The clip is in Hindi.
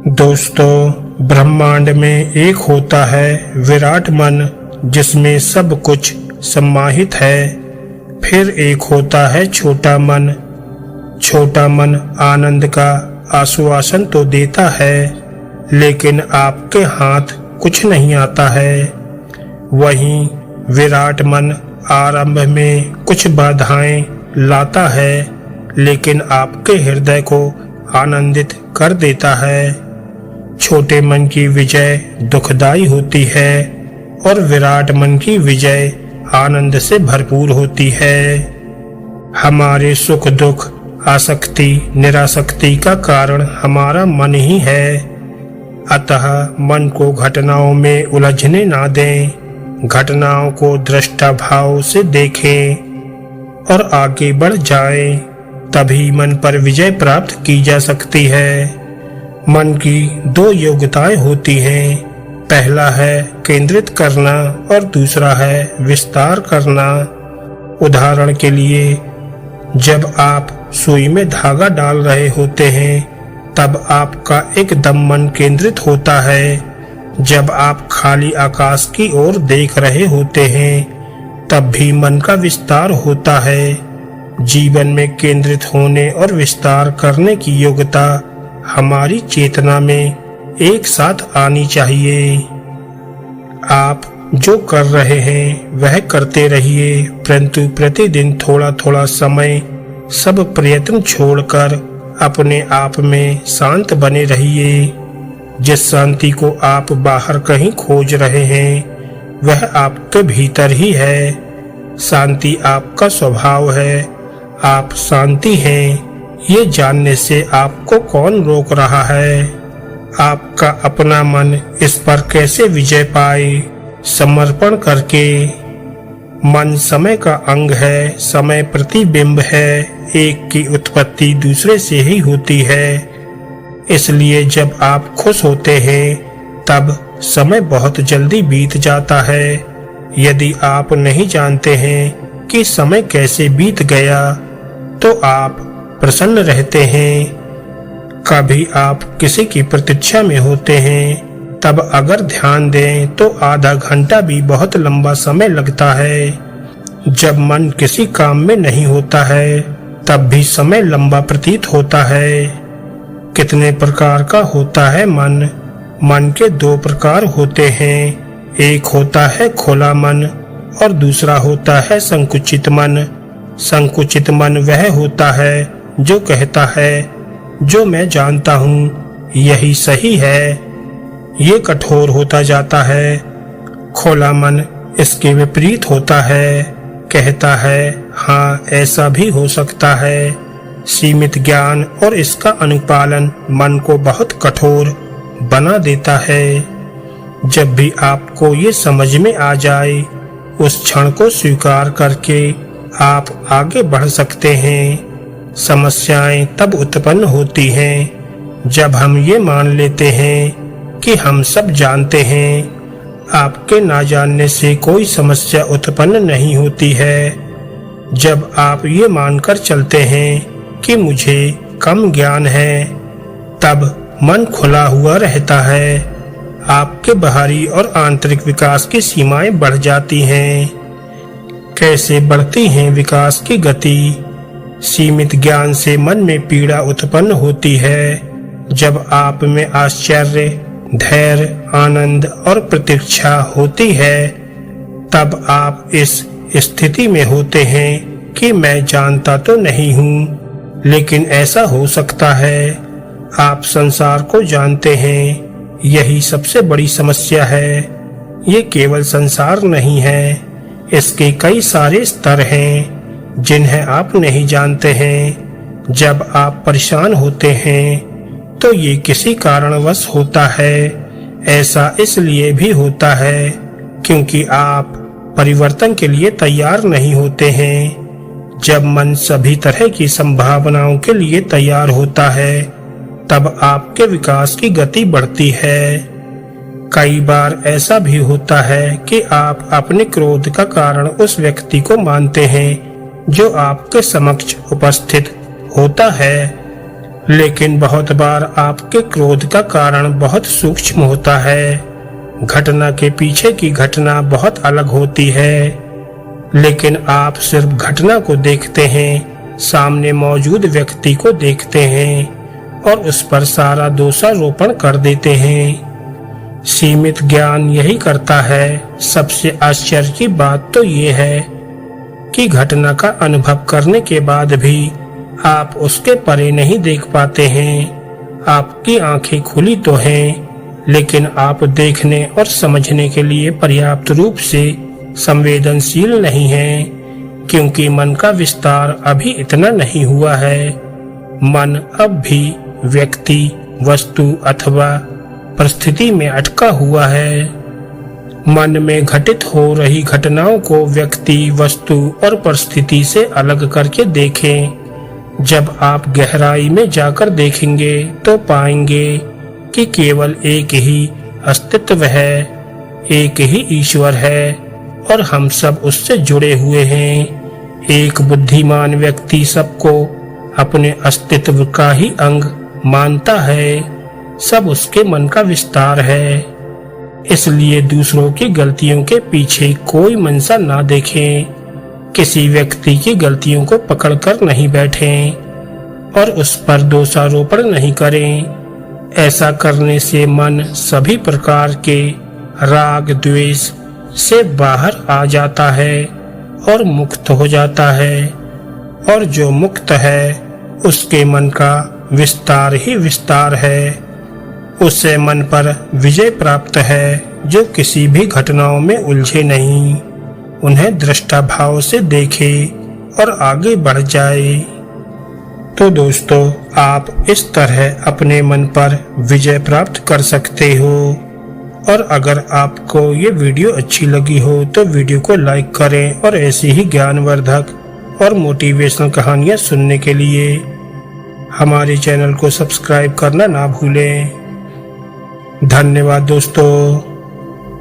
दोस्तों, ब्रह्मांड में एक होता है विराट मन, जिसमें सब कुछ समाहित है। फिर एक होता है छोटा मन। छोटा मन आनंद का आश्वासन तो देता है, लेकिन आपके हाथ कुछ नहीं आता है। वहीं विराट मन आरंभ में कुछ बाधाएं लाता है, लेकिन आपके हृदय को आनंदित कर देता है। छोटे मन की विजय दुखदाई होती है और विराट मन की विजय आनंद से भरपूर होती है। हमारे सुख दुख, आसक्ति निरासक्ति का कारण हमारा मन ही है। अतः मन को घटनाओं में उलझने ना दें, घटनाओं को दृष्टा भाव से देखें और आगे बढ़ जाएं। तभी मन पर विजय प्राप्त की जा सकती है। मन की दो योग्यताएं होती हैं। पहला है केंद्रित करना और दूसरा है विस्तार करना। उदाहरण के लिए, जब आप सुई में धागा डाल रहे होते हैं, तब आपका एकदम मन केंद्रित होता है। जब आप खाली आकाश की ओर देख रहे होते हैं, तब भी मन का विस्तार होता है। जीवन में केंद्रित होने और विस्तार करने की योग्यता हमारी चेतना में एक साथ आनी चाहिए। आप जो कर रहे हैं वह करते रहिए, परंतु प्रतिदिन थोड़ा थोड़ा समय सब प्रयत्न छोड़कर अपने आप में शांत बने रहिए। जिस शांति को आप बाहर कहीं खोज रहे हैं, वह आपके भीतर ही है। शांति आपका स्वभाव है। आप शांति हैं, ये जानने से आपको कौन रोक रहा है? आपका अपना मन इस पर कैसे विजय पाए? समर्पण करके। मन समय का अंग है, समय प्रतिबिंब है। एक की उत्पत्ति दूसरे से ही होती है। इसलिए जब आप खुश होते हैं, तब समय बहुत जल्दी बीत जाता है। यदि आप नहीं जानते हैं कि समय कैसे बीत गया, तो आप प्रसन्न रहते हैं। कभी आप किसी की प्रतीक्षा में होते हैं, तब अगर ध्यान दें तो आधा घंटा भी बहुत लंबा समय लगता है। जब मन किसी काम में नहीं होता है, तब भी समय लंबा प्रतीत होता है। कितने प्रकार का होता है मन? मन के दो प्रकार होते हैं। एक होता है खुला मन और दूसरा होता है संकुचित मन। संकुचित मन वह होता है जो कहता है, जो मैं जानता हूँ यही सही है। ये कठोर होता जाता है। खुला मन इसके विपरीत होता है, कहता है हाँ ऐसा भी हो सकता है। सीमित ज्ञान और इसका अनुपालन मन को बहुत कठोर बना देता है। जब भी आपको ये समझ में आ जाए, उस क्षण को स्वीकार करके आप आगे बढ़ सकते हैं। समस्याएं तब उत्पन्न होती हैं जब हम ये मान लेते हैं कि हम सब जानते हैं। आपके ना जानने से कोई समस्या उत्पन्न नहीं होती है। जब आप ये मानकर चलते हैं कि मुझे कम ज्ञान है, तब मन खुला हुआ रहता है। आपके बाहरी और आंतरिक विकास की सीमाएं बढ़ जाती हैं। कैसे बढ़ती हैं विकास की गति? सीमित ज्ञान से मन में पीड़ा उत्पन्न होती है। जब आप में आश्चर्य, धैर्य, आनंद और प्रतीक्षा होती है, तब आप इस स्थिति में होते हैं कि मैं जानता तो नहीं हूँ, लेकिन ऐसा हो सकता है। आप संसार को जानते हैं, यही सबसे बड़ी समस्या है। ये केवल संसार नहीं है, इसके कई सारे स्तर हैं जिन्हें आप नहीं जानते हैं। जब आप परेशान होते हैं, तो ये किसी कारणवश होता है। ऐसा इसलिए भी होता है क्योंकि आप परिवर्तन के लिए तैयार नहीं होते हैं। जब मन सभी तरह की संभावनाओं के लिए तैयार होता है, तब आपके विकास की गति बढ़ती है। कई बार ऐसा भी होता है कि आप अपने क्रोध का कारण उस व्यक्ति को मानते हैं जो आपके समक्ष उपस्थित होता है, लेकिन बहुत बार आपके क्रोध का कारण बहुत सूक्ष्म होता है। घटना के पीछे की घटना बहुत अलग होती है, लेकिन आप सिर्फ घटना को देखते हैं, सामने मौजूद व्यक्ति को देखते हैं और उस पर सारा दोषारोपण कर देते हैं। सीमित ज्ञान यही करता है। सबसे आश्चर्य की बात तो ये है कि घटना का अनुभव करने के बाद भी आप उसके परे नहीं देख पाते हैं। आपकी आंखें खुली तो हैं, लेकिन आप देखने और समझने के लिए पर्याप्त रूप से संवेदनशील नहीं हैं, क्योंकि मन का विस्तार अभी इतना नहीं हुआ है। मन अब भी व्यक्ति, वस्तु अथवा परिस्थिति में अटका हुआ है। मन में घटित हो रही घटनाओं को व्यक्ति, वस्तु और परिस्थिति से अलग करके देखें। जब आप गहराई में जाकर देखेंगे तो पाएंगे कि केवल एक ही अस्तित्व है, एक ही ईश्वर है और हम सब उससे जुड़े हुए हैं। एक बुद्धिमान व्यक्ति सबको अपने अस्तित्व का ही अंग मानता है। सब उसके मन का विस्तार है। इसलिए दूसरों की गलतियों के पीछे कोई मंशा ना देखें। किसी व्यक्ति की गलतियों को पकड़कर नहीं बैठें और उस पर दोषारोपण नहीं करें। ऐसा करने से मन सभी प्रकार के राग द्वेष से बाहर आ जाता है और मुक्त हो जाता है। और जो मुक्त है उसके मन का विस्तार ही विस्तार है। उससे मन पर विजय प्राप्त है, जो किसी भी घटनाओं में उलझे नहीं, उन्हें दृष्टा भाव से देखे और आगे बढ़ जाए। तो दोस्तों, आप इस तरह अपने मन पर विजय प्राप्त कर सकते हो। और अगर आपको ये वीडियो अच्छी लगी हो तो वीडियो को लाइक करें और ऐसी ही ज्ञानवर्धक और मोटिवेशनल कहानियाँ सुनने के लिए हमारे चैनल को सब्सक्राइब करना ना भूलें। धन्यवाद दोस्तों।